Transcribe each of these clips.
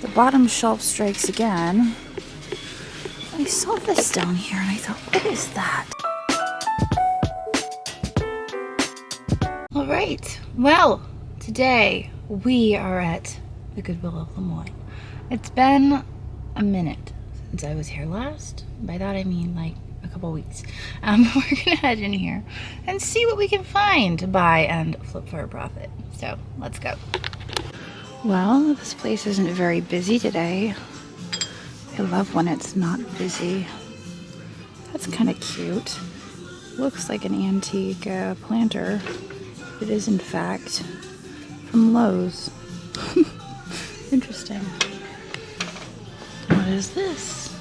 The bottom shelf strikes again. I saw this down here and I thought, what is that? All right, well, today we are at the Goodwill of Lemoyne. It's been a minute since I was here last. By that I mean like a couple weeks. We're gonna head in here and see what we can find to buy and flip for a profit. So let's go. Well, this place isn't very busy today. I love when it's not busy. That's kind of cute. Looks like an antique planter. It is in fact from Lowe's. Interesting. What is this?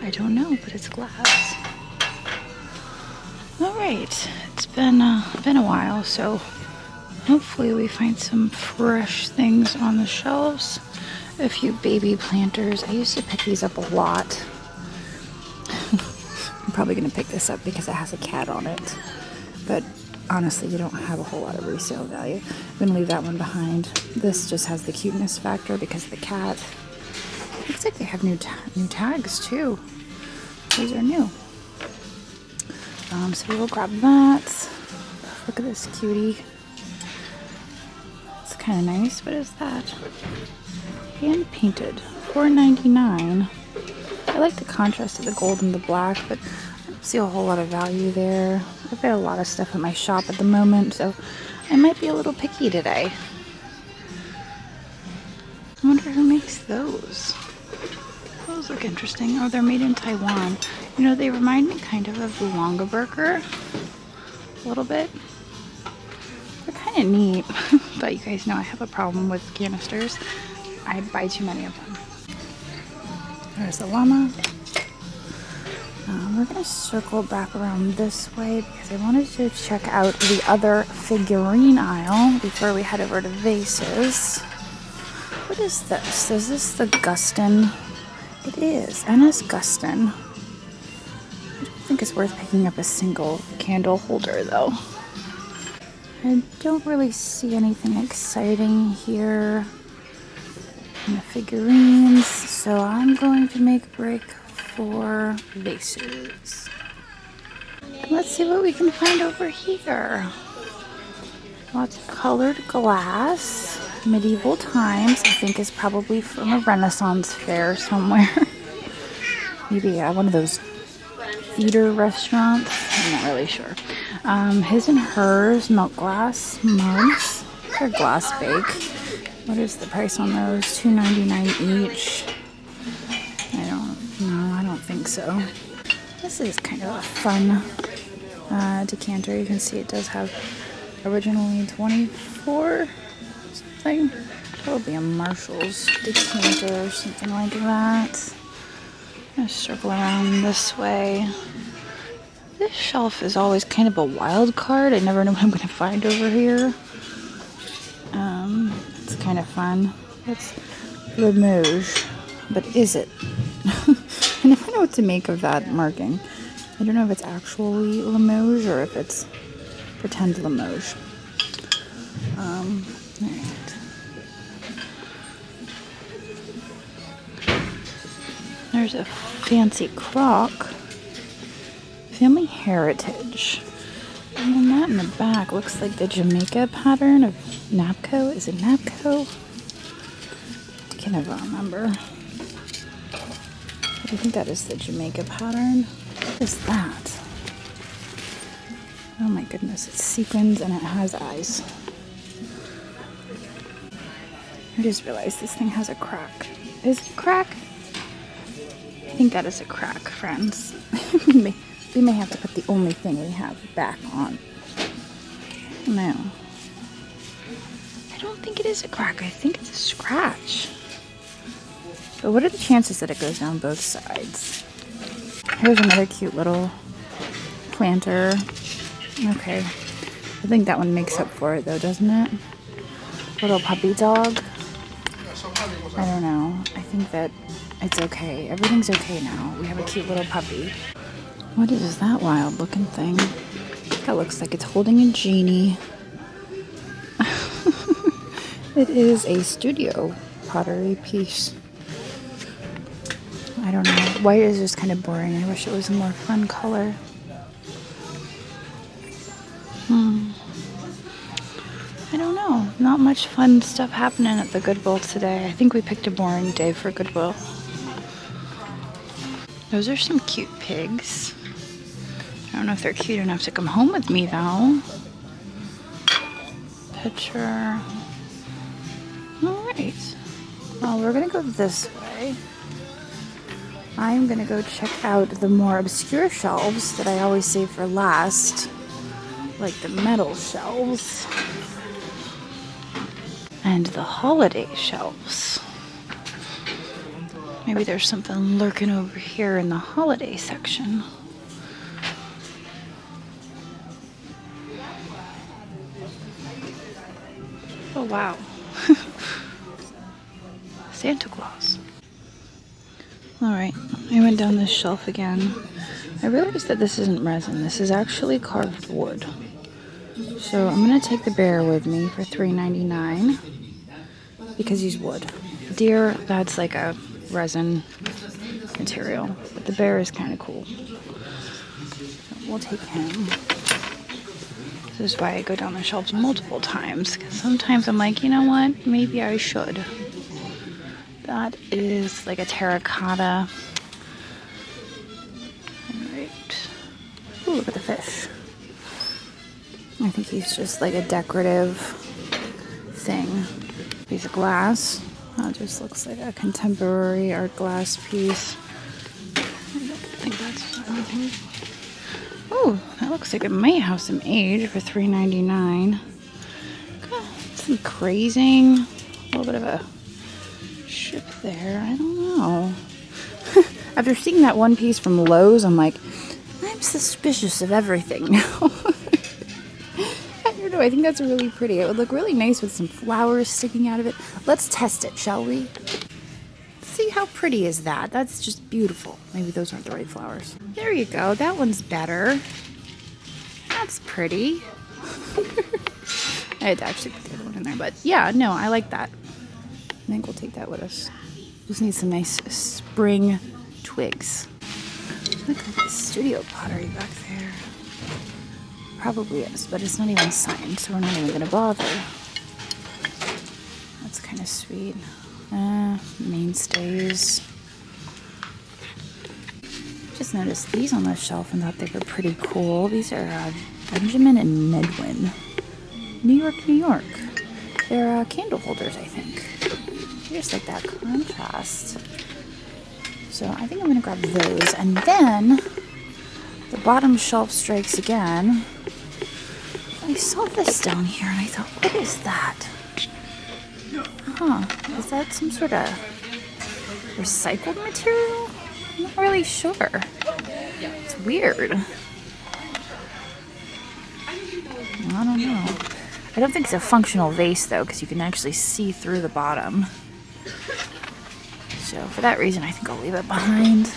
I don't know, but it's glass. All right, it's been a while, so hopefully we find some fresh things on the shelves. A few baby planters. I used to pick these up a lot. I'm probably gonna pick this up because it has a cat on it, but honestly, you don't have a whole lot of resale value. I'm gonna leave that one behind. This just has the cuteness factor because of the cat. Looks like they have new tags too. These are new. So we will grab that. Look at this cutie. It's kind of nice. What is that? Hand painted. $4.99. I like the contrast of the gold and the black, but I don't see a whole lot of value there. I've got a lot of stuff at my shop at the moment, so I might be a little picky today. I wonder who makes those. Those look interesting. Oh, they're made in Taiwan. You know, they remind me kind of the Longaberger. A little bit. They're kind of neat, but you guys know I have a problem with canisters. I buy too many of them. There's the llama. We're going to circle back around this way because I wanted to check out the other figurine aisle before we head over to vases. What is this? Is this the Gustin? It is. Ennis Gustin. I don't think it's worth picking up a single candle holder though. I don't really see anything exciting here in the figurines, so I'm going to make a break for vases. Let's see what we can find over here. Lots of colored glass. Medieval times, I think, is probably from a Renaissance fair somewhere. Maybe one of those theater restaurants. I'm not really sure. His and hers milk glass mugs. They're glass bake. What is the price on those? $2.99 each. I don't think so. This is kind of a fun decanter. You can see it does have originally 24 something. Probably a Marshall's decanter or something like that. I'm gonna circle around this way. This shelf is always kind of a wild card. I never know what I'm gonna find over here. It's kind of fun. It's Limoges, but is it? I never know what to make of that marking. I don't know if it's actually Limoges or if it's pretend Limoges. Alright. There's a fancy crock. Family Heritage. And then that in the back looks like the Jamaica pattern of Napco. Is it Napco? I can never remember. But I think that is the Jamaica pattern. What is that? Oh my goodness, it's sequins and it has eyes. I just realized this thing has a crack. Is it a crack? I think that is a crack, friends. We may have to put the only thing we have back on. No. I don't think it is a crack. I think it's a scratch. But what are the chances that it goes down both sides? Here's another cute little planter. Okay. I think that one makes up for it though, doesn't it? Little puppy dog. I don't know. I think that it's okay. Everything's okay now. We have a cute little puppy. What is that wild looking thing? That looks like it's holding a genie. It is a studio pottery piece. I don't know. White is just kind of boring. I wish it was a more fun color. I don't know. Not much fun stuff happening at the Goodwill today. I think we picked a boring day for Goodwill. Those are some cute pigs. I don't know if they're cute enough to come home with me though. Picture. Alright. Well, we're gonna go this way. I'm gonna go check out the more obscure shelves that I always save for last. Like the metal shelves. And the holiday shelves. Maybe there's something lurking over here in the holiday section. Oh wow. Santa Claus. Alright, I went down this shelf again. I realized that this isn't resin, this is actually carved wood. So I'm gonna take the bear with me for $3.99 because he's wood. Deer, that's like a resin material, but the bear is kind of cool. So we'll take him. This is why I go down the shelves multiple times, because sometimes I'm like, you know what, maybe I should. That is like a terracotta. Alright. Ooh, look at the fish. I think he's just like a decorative thing. Piece of glass. That just looks like a contemporary art glass piece. I don't think that's anything. Oh, that looks like it might have some age for $3.99. Some crazing. A little bit of a ship there. I don't know. After seeing that one piece from Lowe's, I'm like, I'm suspicious of everything now. I don't know. I think that's really pretty. It would look really nice with some flowers sticking out of it. Let's test it, shall we? See how pretty is that? That's just beautiful. Maybe those aren't the right flowers. There you go. That one's better. That's pretty. I had to actually put the other one in there, but yeah, no, I like that. I think we'll take that with us. Just need some nice spring twigs. Look at the studio pottery back there. Probably is, but it's not even signed, so we're not even gonna bother. That's kind of sweet. Mainstays. Just noticed these on the shelf and thought they were pretty cool. These are Benjamin and Medwin. New York, New York. They're candle holders, I think. I just like that contrast. So I think I'm gonna grab those. And then the bottom shelf strikes again. I saw this down here and I thought, what is that? Huh, is that some sort of recycled material? I'm not really sure. It's weird. I don't know. I don't think it's a functional vase though, because you can actually see through the bottom. So for that reason, I think I'll leave it behind.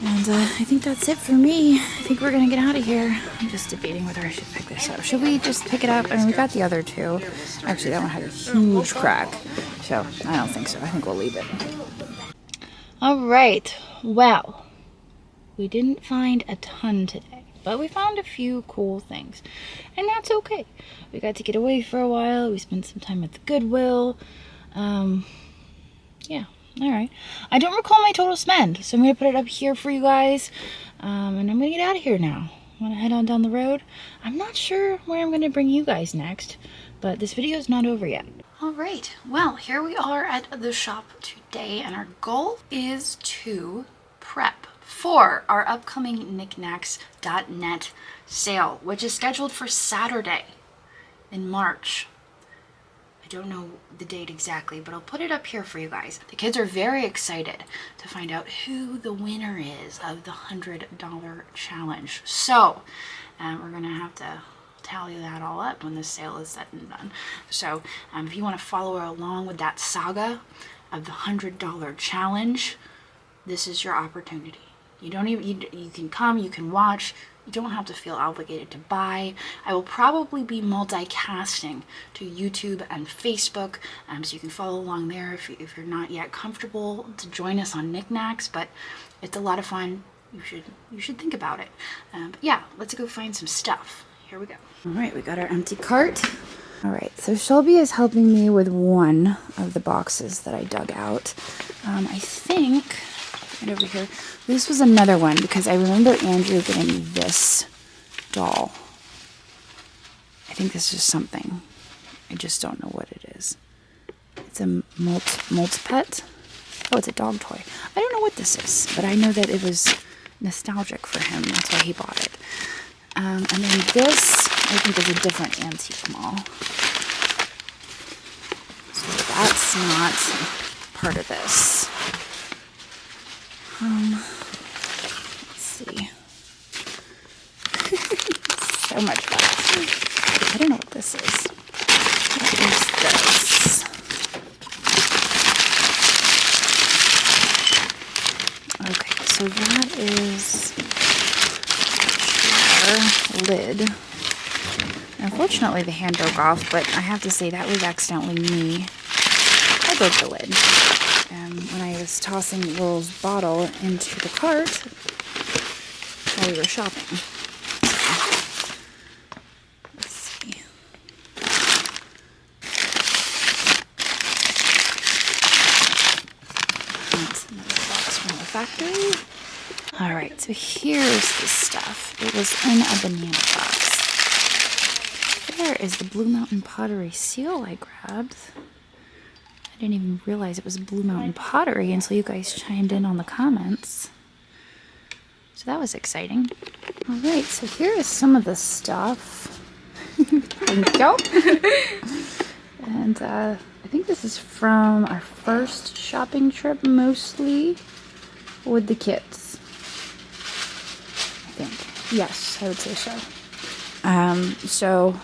And I think that's it for me. I think we're gonna get out of here. I'm just debating whether I should pick this up. Should we just pick it up? I mean, we got the other two. Actually, that one had a huge crack. So I don't think so. I think we'll leave it. All right. Well, we didn't find a ton today, but we found a few cool things. And that's okay. We got to get away for a while. We spent some time at the Goodwill. Yeah. All right. I don't recall my total spend, so I'm going to put it up here for you guys. And I'm going to get out of here now. I want to head on down the road. I'm not sure where I'm going to bring you guys next, but this video is not over yet. All right. Well, here we are at the shop today, and our goal is to prep for our upcoming Niknax.net sale, which is scheduled for Saturday in March. I don't know the date exactly, but I'll put it up here for you guys. The kids are very excited to find out who the winner is of the $100 challenge. So we're gonna have to tally that all up when the sale is said and done. So if you want to follow along with that saga of the $100 challenge, this is your opportunity. You don't even, you can come, you can watch. You don't have to feel obligated to buy. I will probably be multicasting to YouTube and Facebook, so you can follow along there if you're not yet comfortable to join us on Niknax, but it's a lot of fun. You should think about it. But yeah, let's go find some stuff. Here we go. All right, we got our empty cart. All right, so Shelby is helping me with one of the boxes that I dug out. I think, right over here, this was another one because I remember Andrew getting me this doll. I think this is something. I just don't know what it is. It's a Multipet. Oh, it's a dog toy. I don't know what this is, but I know that it was nostalgic for him. That's why he bought it. And then this, I think, is a different antique mall. So that's not part of this. Let's see. So much fun. I don't know what this is. What is this? Okay, so that is our lid. Unfortunately, the hand broke off, but I have to say that was accidentally me. I broke the lid when I was tossing Will's bottle into the cart while we were shopping. Let's see. That's another box from the factory. Alright, so here's the stuff. It was in a banana box. There is the Blue Mountain Pottery seal I grabbed. I didn't even realize it was Blue Mountain Pottery until you guys chimed in on the comments. So that was exciting. Alright, so here is some of the stuff. Thank you. And I think this is from our first shopping trip, mostly with the kids. I think. Yes, I would say so. So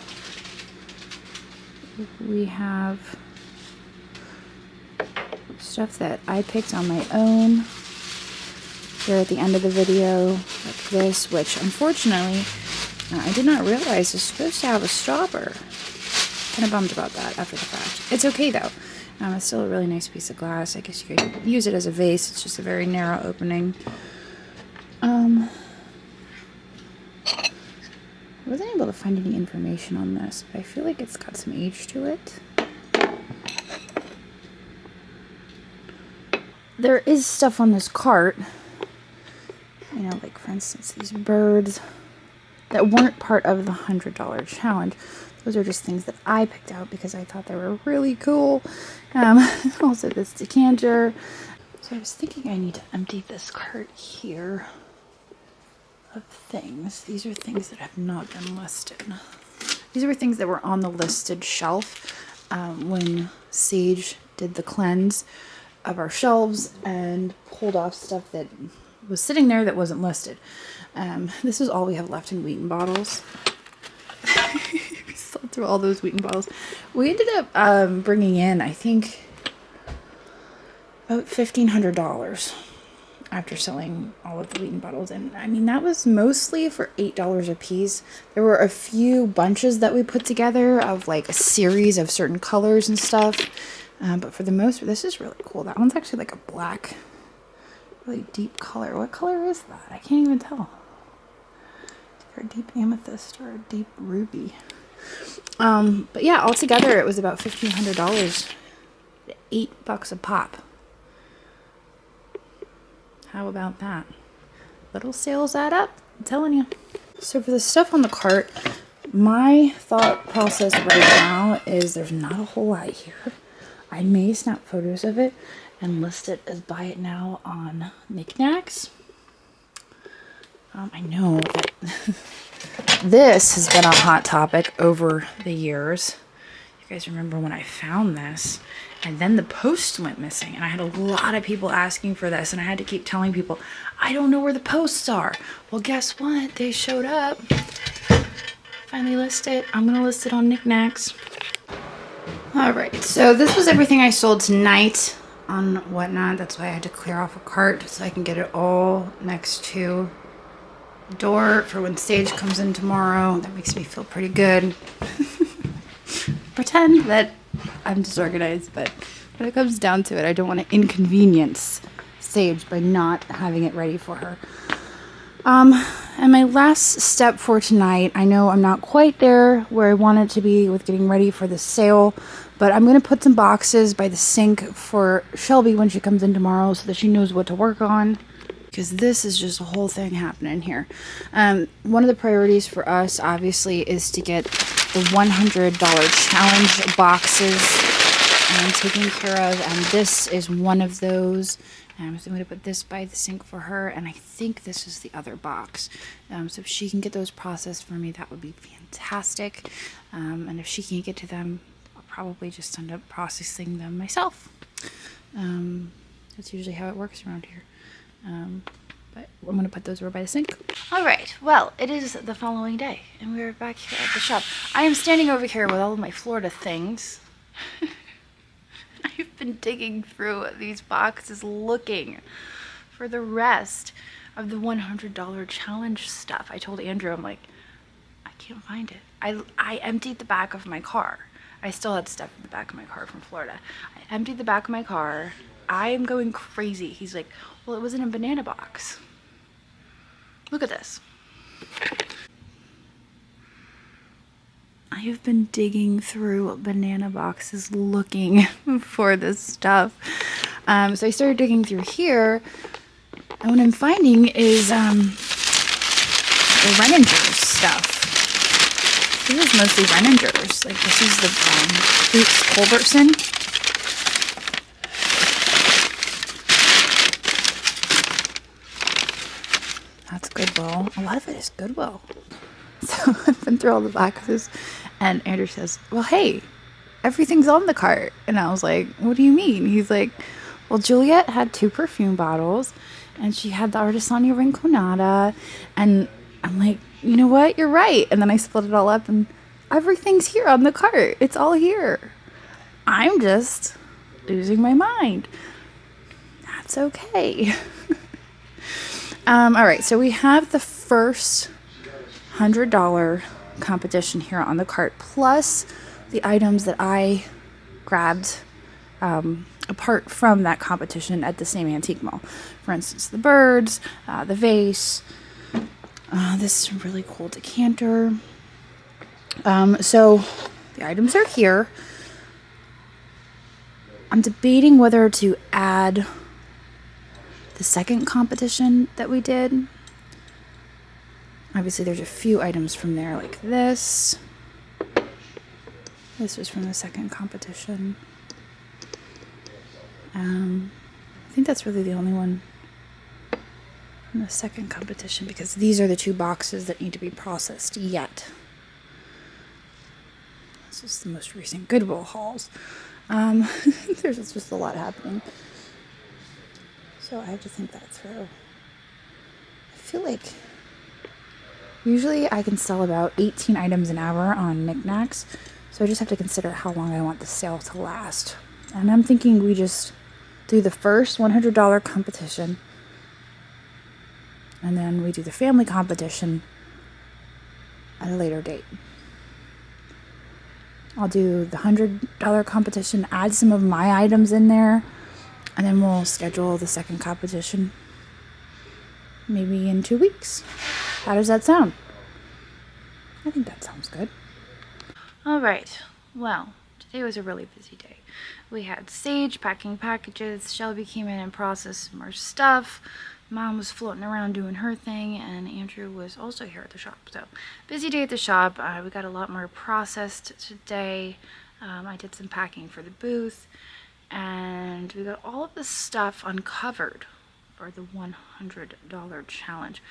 we have stuff that I picked on my own here at the end of the video, like this, which unfortunately I did not realize is supposed to have a stopper. Kind of bummed about that after the fact. It's okay though. It's still a really nice piece of glass. I guess you could use it as a vase. It's just a very narrow opening. I wasn't able to find any information on this, but I feel like it's got some age to it. There is stuff on this cart, you know, like for instance these birds that weren't part of the $100 challenge. Those are just things that I picked out because I thought they were really cool. Also this decanter. So I was thinking I need to empty this cart here of things. These are things that have not been listed. These were things that were on the listed shelf when Sage did the cleanse of our shelves and pulled off stuff that was sitting there that wasn't listed. This is all we have left in Wheaton bottles. We sold through all those Wheaton bottles. We ended up bringing in, I think, about $1,500 after selling all of the Wheaton bottles. And I mean, that was mostly for $8 a piece. There were a few bunches that we put together of like a series of certain colors and stuff. But for the most part, this is really cool. That one's actually like a black, really deep color. What color is that? I can't even tell. Either a deep amethyst or a deep ruby. But yeah, altogether it was about $1,500. $8 a pop. How about that? Little sales add up, I'm telling you. So for the stuff on the cart, my thought process right now is there's not a whole lot here. I may snap photos of it and list it as buy it now on Niknax. I know that this has been a hot topic over the years. You guys remember when I found this and then the posts went missing and I had a lot of people asking for this and I had to keep telling people, I don't know where the posts are. Well, guess what? They showed up. Finally list it. I'm going to list it on Niknax. Alright, so this was everything I sold tonight. on whatnot. That's why I had to clear off a cart so I can get it all next to the door for when Sage comes in tomorrow. That makes me feel pretty good. Pretend that I'm disorganized, but when it comes down to it, I don't want to inconvenience Sage by not having it ready for her. And my last step for tonight, I know I'm not quite there where I want it to be with getting ready for the sale, but I'm going to put some boxes by the sink for Shelby when she comes in tomorrow so that she knows what to work on, because this is just a whole thing happening here. One of the priorities for us, obviously, is to get the $100 challenge boxes taken care of, and this is one of those. So I'm going to put this by the sink for her, and I think this is the other box. So if she can get those processed for me, that would be fantastic. And if she can't get to them, I'll probably just end up processing them myself. That's usually how it works around here. But I'm going to put those over by the sink. All right, well, it is the following day, and we're back here at the shop. I am standing over here with all of my Florida things. I've been digging through these boxes looking for the rest of the $100 challenge stuff. I told Andrew, I'm like, I can't find it. I emptied the back of my car. I still had stuff in the back of my car from Florida. I emptied the back of my car. I am going crazy. He's like, well, it was in a banana box. Look at this. I have been digging through banana boxes looking for this stuff. So I started digging through here, and what I'm finding is the Renninger's stuff. This is mostly Renninger's. Like, this is the Boots Culbertson. That's Goodwill. A lot of it is Goodwill. So I've been through all the boxes, and Andrew says, well, hey, everything's on the cart. And I was like, what do you mean? He's like, well, Juliet had 2 perfume bottles, and she had the Artisania Rinconada. And I'm like, you know what? You're right. And then I split it all up, and everything's here on the cart. It's all here. I'm just losing my mind. That's okay. All right, so we have the first $100 competition here on the cart, plus the items that I grabbed apart from that competition at the same antique mall. For instance, the birds, the vase, this really cool decanter. So the items are here. I'm debating whether to add the second competition that we did. Obviously, there's a few items from there, like this. This was from the second competition. I think that's really the only one from the second competition, because these are the 2 boxes that need to be processed yet. This is the most recent Goodwill hauls. There's just a lot happening. So I have to think that through. I feel like usually I can sell about 18 items an hour on Niknax, so I just have to consider how long I want the sale to last. And I'm thinking we just do the first $100 competition, and then we do the family competition at a later date. I'll do the $100 competition, add some of my items in there, and then we'll schedule the second competition maybe in 2 weeks. How does that sound? I think that sounds good. All right. Well, today was a really busy day. We had Sage packing packages. Shelby came in and processed some more stuff. Mom was floating around doing her thing, and Andrew was also here at the shop. So, busy day at the shop. We got a lot more processed today. I did some packing for the booth, and we got all of this stuff uncovered for the $100 challenge.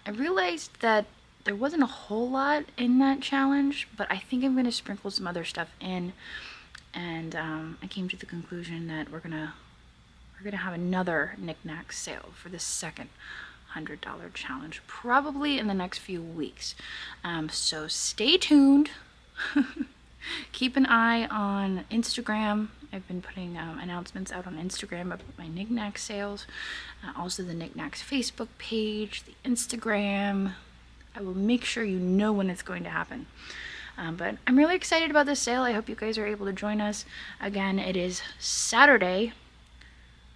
I realized that there wasn't a whole lot in that challenge, but I think I'm going to sprinkle some other stuff in, and I came to the conclusion that we're gonna have another Niknax sale for the second $100 challenge, probably in the next few weeks. So stay tuned. Keep an eye on Instagram I've been putting announcements out on Instagram about my Niknax sales, also the Niknax Facebook page, the Instagram. I will make sure you know when it's going to happen. But I'm really excited about this sale. I hope you guys are able to join us. Again, it is Saturday,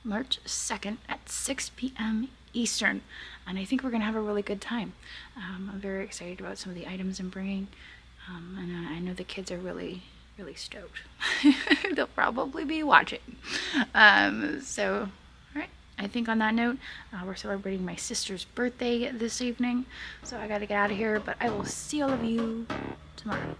March 2nd at 6 p.m. Eastern, and I think we're going to have a really good time. I'm very excited about some of the items I'm bringing, and I know the kids are really stoked. They'll probably be watching. So, all right. I think on that note, we're celebrating my sister's birthday this evening, so I got to get out of here, but I will see all of you tomorrow.